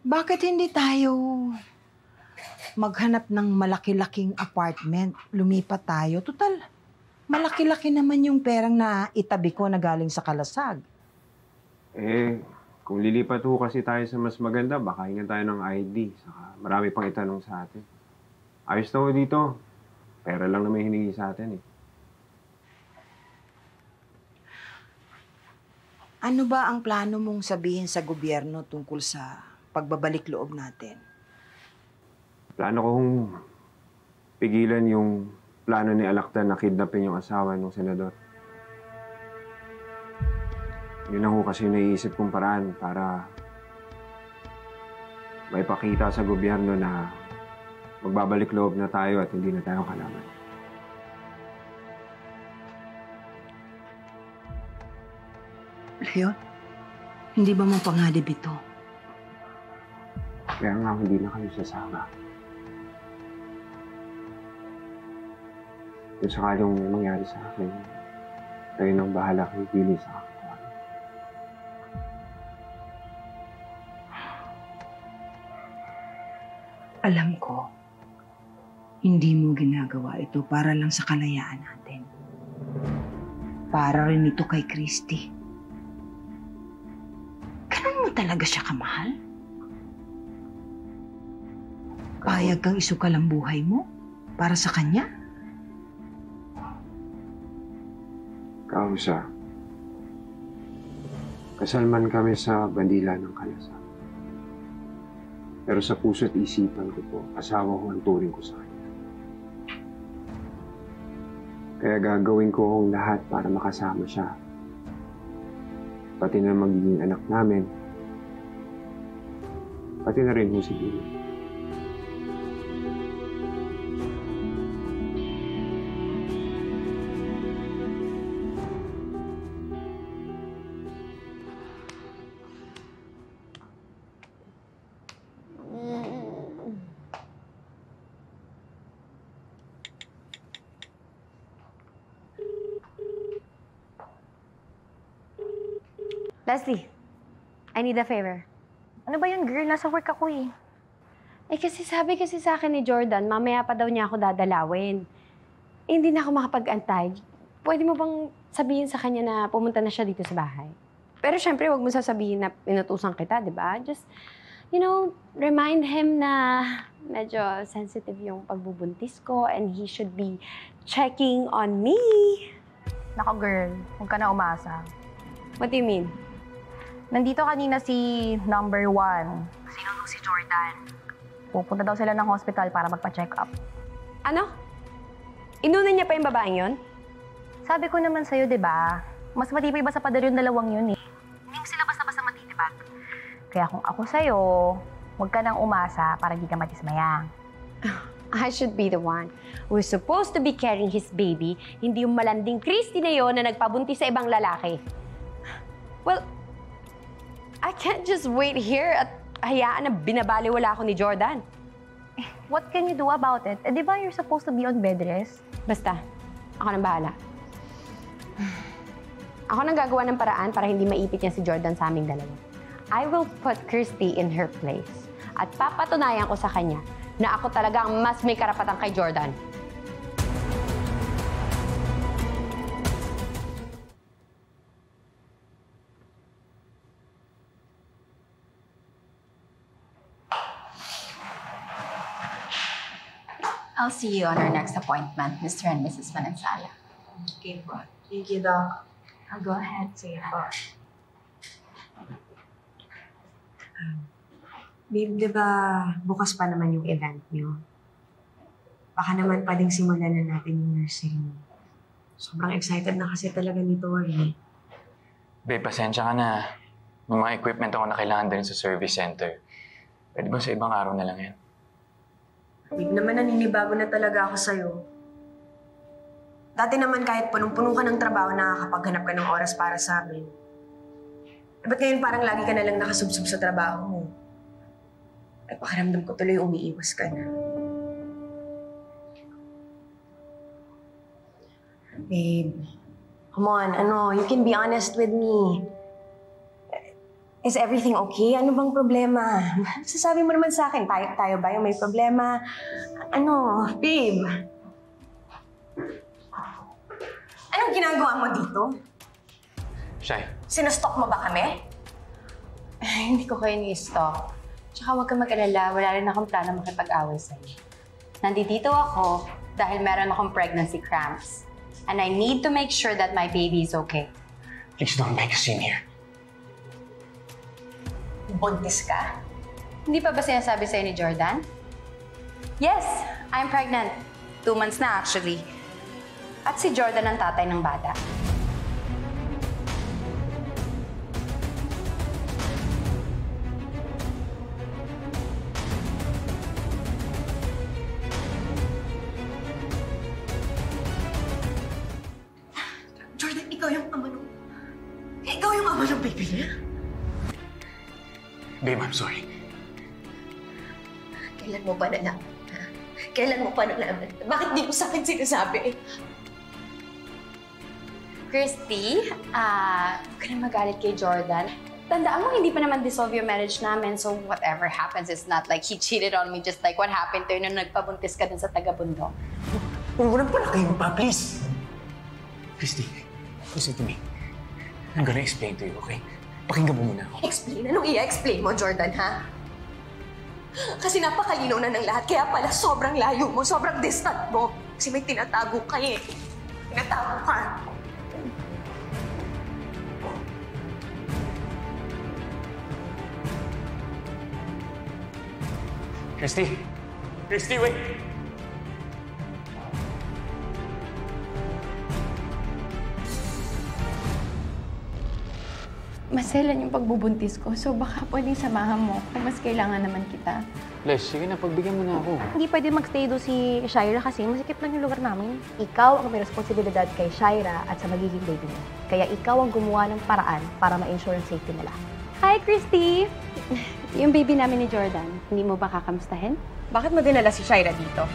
Bakit hindi tayo maghanap ng malaki-laking apartment? Lumipat tayo. Total, malaki-laki naman yung perang na itabi ko na galing sa kalasag. Kung lilipat ho kasi tayo sa mas maganda, baka hingan tayo ng ID. Saka marami pang itanong sa atin. Ayos na ho dito. Pera lang na may hiningi sa atin eh. Ano ba ang plano mong sabihin sa gobyerno tungkol sa pagbabalik loob natin? Plano kong pigilan yung plano ni Alakdan na kidnapin yung asawa ng senador. Yun lang ho kasi naiisip kong paraan para maipakita sa gobyerno na magbabalik loob na tayo at hindi na tayo kalaban. Leon, hindi ba mo pangalib ito? Kaya nga hindi na kayo sasama. Kung sakaling may mangyari sa akin, kayo nang bahala kayo pili sa akin. Alam ko, hindi mo ginagawa ito para lang sa kalayaan natin. Para rin ito kay Christy. Ganun mo talaga siya kamahal? Payag kang isukal ang buhay mo para sa kanya? Kausa, kasal man kami sa bandila ng kalasag. Pero sa puso't isipan ko po, asawa ko ang turing ko sa kanya. Kaya gagawin ko ang lahat para makasama siya. Pati na magiging anak namin. Pati na rin ho si Billy. Leslie, I need a favor. Ano ba yun, girl? Nasa work ako eh. Kasi sabi kasi sa akin ni Jordan, mamaya pa daw niya ako dadalawin. Hindi na ako makapag-antay. Pwede mo bang sabihin sa kanya na pumunta na siya dito sa bahay? Pero syempre, wag mo sasabihin na inutusan kita, di ba? Just, remind him na medyo sensitive yung pagbubuntis ko and he should be checking on me. Nako, girl. Huwag ka na umasa. What do you mean? Nandito kanina si number 1. Sino nung si Jordan? Pupunta daw sila ng hospital para magpa-check up. Ano? Inunan niya pa yung babaeng yon? Sabi ko naman sa'yo, di ba? Mas matibay ba sa pader yung dalawang yun eh? Hindi sila basta-basta matitibag. Kaya kung ako sa'yo, huwag ka nang umasa para di ka matismaya. I should be the one who's supposed to be carrying his baby, hindi yung malanding Christy na yun na nagpabuntis sa ibang lalaki. Well, I can't just wait here at hayaan na binabaliwala ako ni Jordan. What can you do about it? Di ba you're supposed to be on bed rest? Basta, ako nang bahala. Ako nang gagawa ng paraan para hindi maipit niya si Jordan sa aming dalawa. I will put Christy in her place at papatunayan ko sa kanya na ako talaga ang mas may karapatan kay Jordan. I'll see you on our next appointment, Mr. and Mrs. Manansala. Okay po. Thank you, Doc. I'll go ahead. Sige po. Babe, di ba bukas pa naman yung event niyo? Baka naman pwedeng simulan na natin yung nursery. Sobrang excited na kasi talaga nito eh. Babe, pasensya ka na. May mga equipment ako na kailangan din sa service center. Pwede ba sa ibang araw na lang yan? Babe, naman naninibago na talaga ako sa'yo. Dati naman kahit punong-puno ka ng trabaho, nakakapaghanap ka ng oras para sa amin. Ba't ngayon parang lagi ka na lang nakasubsob sa trabaho mo? Ay, pakiramdam ko tuloy umiiwas ka na. Babe, come on, you can be honest with me. Is everything okay? Ano bang problema? Sasabi mo naman sa akin, tayo ba yung may problema? Ano, babe? Anong ginagawa mo dito? Shy, Sinustok mo ba kami? Hindi ko kayo ni-stalk. Tsaka huwag kang mag-alala, wala rin akong plano makipag-away sa'yo. Nandito ako dahil meron akong pregnancy cramps. And I need to make sure that my baby is okay. please don't make a scene here. Buntis ka? Hindi pa ba sinasabi sa'yo ni Jordan? Yes, I'm pregnant. 2 months na actually. At si Jordan ang tatay ng bata. Jordan, ikaw yung ama ng... Ikaw yung ama ng baby niya? Babe, I'm sorry. Kailan mo ba nalaman? Ha? Kailan mo pa nalaman? Bakit di mo sa akin sinasabi? Christy, huwag ka na magalit kay Jordan. Tandaan mo, hindi pa naman dissolve yung marriage namin, so whatever happens, it's not like he cheated on me just like what happened to you nung nagpabuntis ka dun sa taga-bundok. Huwag pala kayo pa, please! Christy, listen to me. I'm gonna explain to you, okay? Pakinggan mo muna ako. Explain? Anong i-explain mo, Jordan, ha? Kasi napakalinaw na ng lahat, kaya pala sobrang layo mo, sobrang distant mo. Kasi may tinatago ka eh. Tinatago ka. Christy! Christy, wait! Maselan yung pagbubuntis ko, so baka pwedeng samahan mo kung mas kailangan naman kita. Les, sige na, pagbigyan mo na ako. Hindi pwede magstay doon si Shaira kasi masikip lang yung lugar namin. Ikaw ang may responsibilidad kay Shaira at sa magiging baby niya. Kaya ikaw ang gumawa ng paraan para ma-ensure ang safety nila. Hi, Christy! Yung baby namin ni Jordan, hindi mo ba kakamustahin? Bakit mo dinala si Shaira dito?